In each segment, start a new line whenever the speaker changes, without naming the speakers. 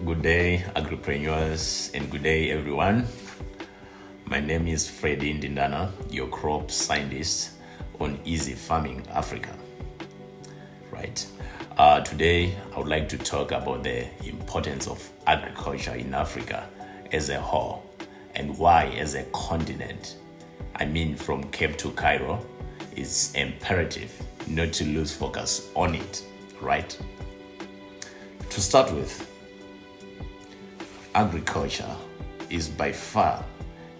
Good day, agripreneurs, and good day, everyone. My name is Freddy Ndindana, your crop scientist on Easy Farming Africa. Right. Today, I would like to talk about the importance of agriculture in Africa as a whole and why, as a continent, from Cape to Cairo, it's imperative not to lose focus on it, right? To start with, agriculture is by far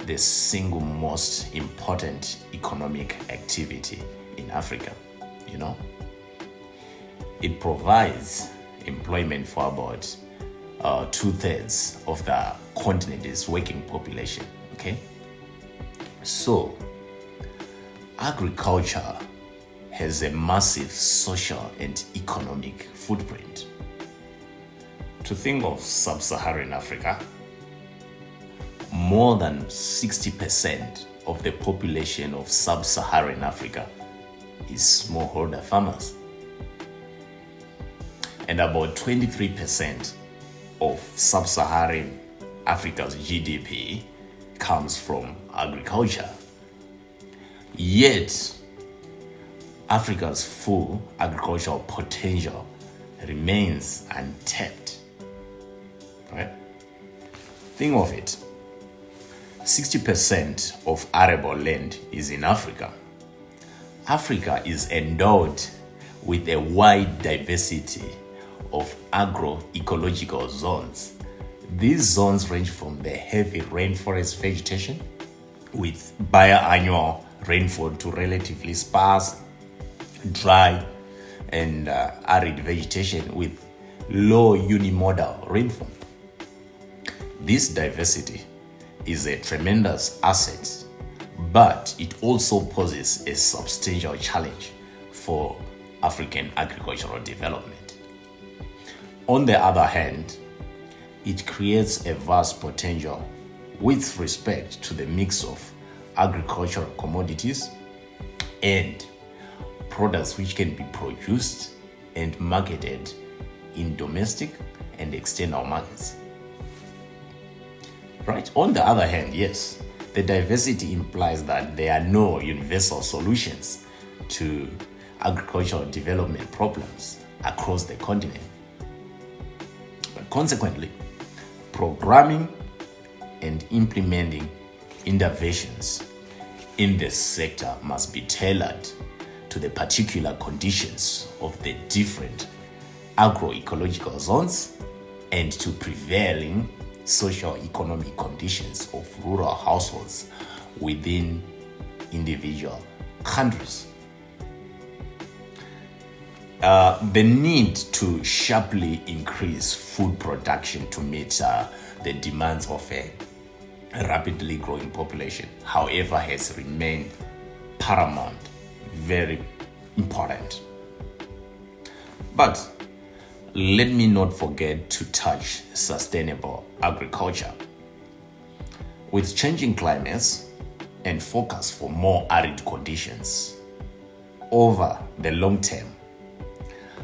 the single most important economic activity in Africa, It provides employment for about 2/3 of the continent's working population, okay? So, agriculture has a massive social and economic footprint. To think of sub-Saharan Africa, more than 60% of the population of sub-Saharan Africa is smallholder farmers. And about 23% of sub-Saharan Africa's GDP comes from agriculture. Yet, Africa's full agricultural potential remains untapped. Right? Think of it. 60% of arable land is in Africa. Africa is endowed with a wide diversity of agroecological zones. These zones range from the heavy rainforest vegetation with biannual rainfall to relatively sparse, dry, and arid vegetation with low unimodal rainfall. This diversity is a tremendous asset, but it also poses a substantial challenge for African agricultural development. On the other hand, it creates a vast potential with respect to the mix of agricultural commodities and products which can be produced and marketed in domestic and external markets. Right? On the other hand, yes, the diversity implies that there are no universal solutions to agricultural development problems across the continent. But consequently, programming and implementing interventions in the sector must be tailored to the particular conditions of the different agroecological zones and to prevailing socio-economic conditions of rural households within individual countries. The need to sharply increase food production to meet the demands of a rapidly growing population, however, has remained paramount, very important. But let me not forget to touch sustainable agriculture. With changing climates and focus for more arid conditions, over the long term,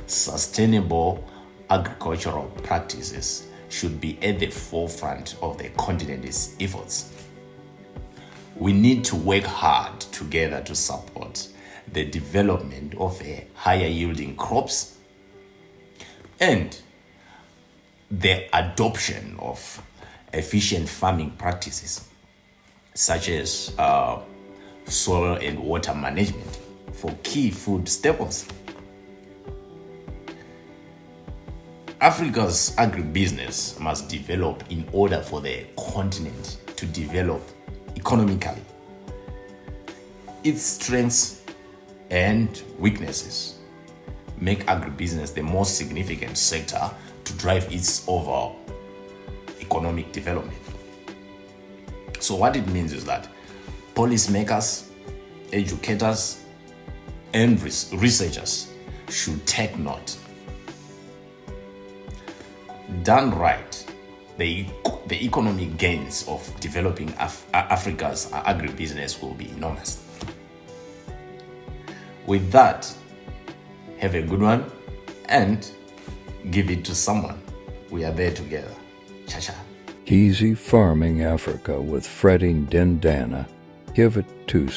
sustainable agricultural practices should be at the forefront of the continent's efforts. We need to work hard together to support the development of higher yielding crops and the adoption of efficient farming practices such as soil and water management for key food staples. Africa's agribusiness must develop in order for the continent to develop economically. Its strengths and weaknesses make agribusiness the most significant sector to drive its overall economic development. So what it means is that policymakers, educators, and researchers should take note. Done right, the economic gains of developing Africa's agribusiness will be enormous. With that, have a good one and give it to someone. We are there together. cha-cha.
Easy farming Africa with fretting Dindana. Give it to